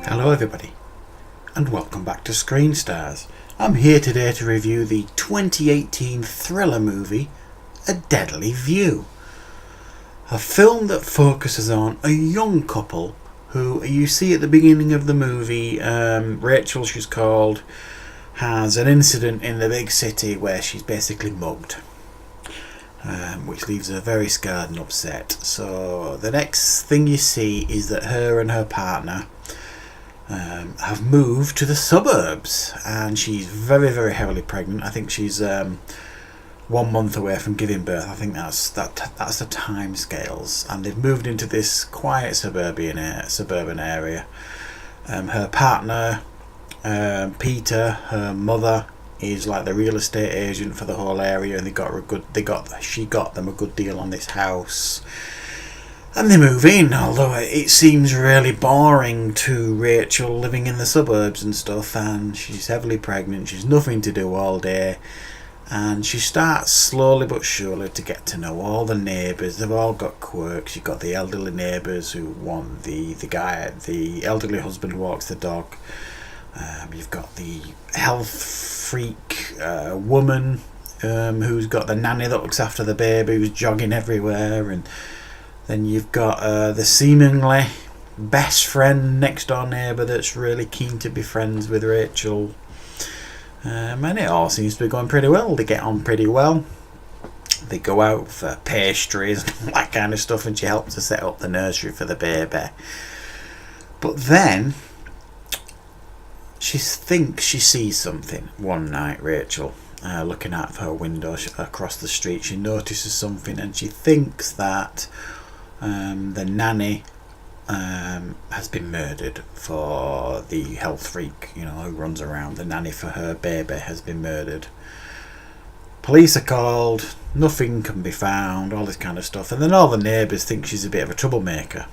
Hello everybody, and welcome back to Screen Stars. I'm here today to review the 2018 thriller movie, A Deadly View. A film that focuses on a young couple who you see at the beginning of the movie. Rachel, she's called, has an incident in the big city where she's basically mugged. Which leaves her very scarred and upset. So the next thing you see is that her and her partner have moved to the suburbs, and she's very, very heavily pregnant. I think she's 1 month away from giving birth. I think that's the time scales, and they've moved into this quiet suburban area. Her partner, Peter, her mother, is like the real estate agent for the whole area, and she got them a good deal on this house. And they move in, although it seems really boring to Rachel living in the suburbs and stuff, and she's heavily pregnant, she's nothing to do all day, and she starts slowly but surely to get to know all the neighbours. They've all got quirks. You've got the elderly neighbours who want the elderly husband who walks the dog. You've got the health freak woman who's got the nanny that looks after the baby, who's jogging everywhere, and then you've got the seemingly best friend next door neighbour that's really keen to be friends with Rachel. And it all seems to be going pretty well. They get on pretty well. They go out for pastries and all that kind of stuff, and she helps to set up the nursery for the baby. But then she thinks she sees something one night, Rachel. Looking out of her window across the street, she notices something, and she thinks that the nanny has been murdered for the health freak, who runs around. The nanny for her baby has been murdered. Police are called, nothing can be found, all this kind of stuff. And then all the neighbours think she's a bit of a troublemaker.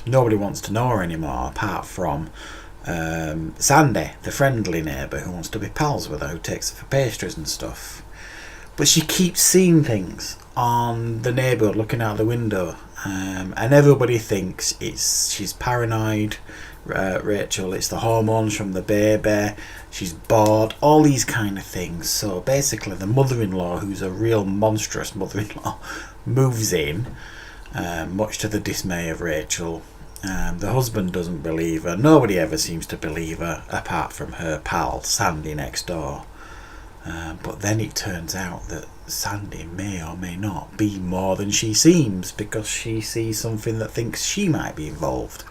Nobody wants to know her anymore, apart from Sandy, the friendly neighbour who wants to be pals with her, who takes her for pastries and stuff. But she keeps seeing things on the neighbourhood looking out the window, and everybody thinks she's paranoid. Rachel, it's the hormones from the baby, she's bored, all these kind of things. So basically the mother-in-law, who's a real monstrous mother-in-law, moves in, much to the dismay of Rachel. The husband doesn't believe her. Nobody ever seems to believe her, apart from her pal Sandy next door. But then it turns out that Sandy may or may not be more than she seems, because she sees something that thinks she might be involved.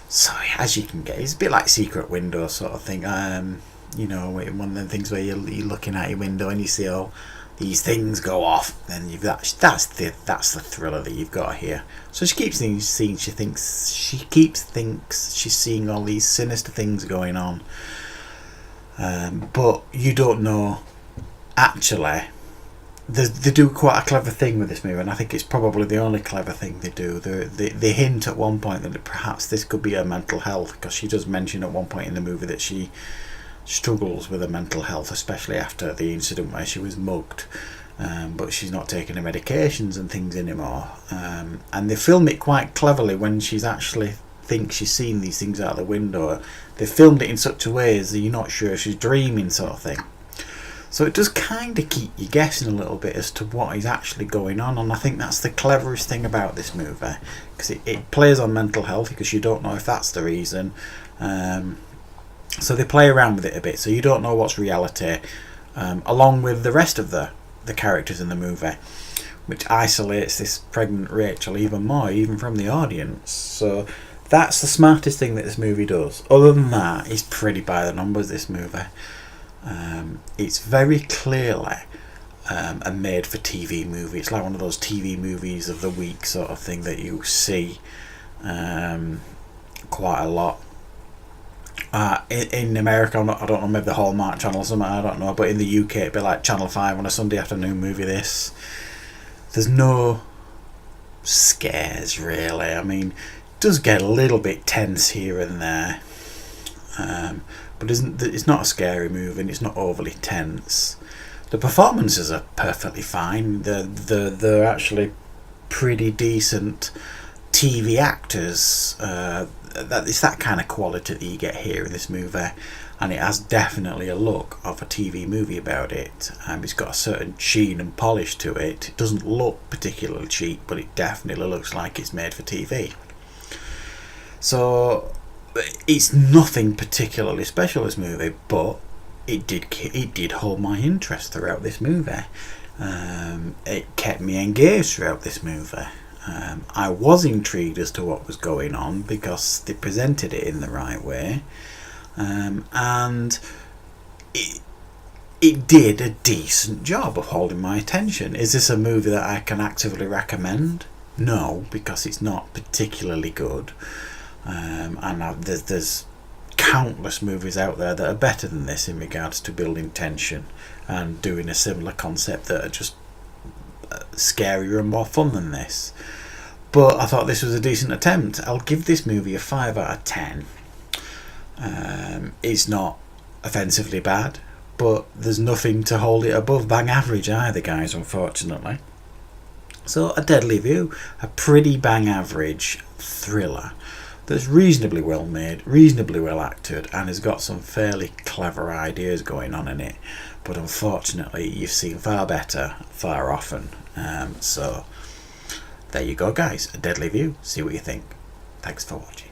So as you can get, it's a bit like Secret Window sort of thing. One of the things where you're looking out your window and you see all these things go off, then that's the thriller that you've got here. So she keeps seeing, she thinks she's seeing all these sinister things going on. But you don't know. Actually, they do quite a clever thing with this movie, and I think it's probably the only clever thing they do. They hint at one point that perhaps this could be her mental health, because she does mention at one point in the movie that she struggles with her mental health, especially after the incident where she was mugged. But she's not taking her medications and things anymore. And they film it quite cleverly when she's actually thinks she's seen these things out the window. They filmed it in such a way as that you're not sure she's dreaming, sort of thing. So it does kind of keep you guessing a little bit as to what is actually going on, and I think that's the cleverest thing about this movie, because it plays on mental health, because you don't know if that's the reason. So they play around with it a bit, so you don't know what's reality, along with the rest of the characters in the movie, which isolates this pregnant Rachel even more, even from the audience. So that's the smartest thing that this movie does. Other than that, it's pretty by the numbers, this movie. It's very clearly a made-for-TV movie. It's like one of those TV movies of the week sort of thing that you see quite a lot. In America, I don't know, maybe the Hallmark Channel or something, I don't know, but in the UK it'd be like Channel 5 on a Sunday afternoon movie. There's no scares really. I mean, it does get a little bit tense here and there, but it's not a scary movie, and it's not overly tense. The performances are perfectly fine. They're actually pretty decent TV actors. it's that kind of quality that you get here in this movie, and it has definitely a look of a TV movie about it. It's got a certain sheen and polish to it. It doesn't look particularly cheap, but it definitely looks like it's made for TV. So it's nothing particularly special, this movie, but it did hold my interest throughout this movie. It kept me engaged throughout this movie. I was intrigued as to what was going on because they presented it in the right way, and it did a decent job of holding my attention. Is this a movie that I can actively recommend? No, because it's not particularly good, and there's countless movies out there that are better than this in regards to building tension and doing a similar concept that are just scarier and more fun than this. But I thought this was a decent attempt. I'll give this movie a 5 out of 10. It's not offensively bad, but there's nothing to hold it above bang average either, guys, unfortunately. So A Deadly View, a pretty bang average thriller that's reasonably well made, reasonably well acted, and has got some fairly clever ideas going on in it. But unfortunately, you've seen far better, far often. So there you go, guys. A Deadly View. See what you think. Thanks for watching.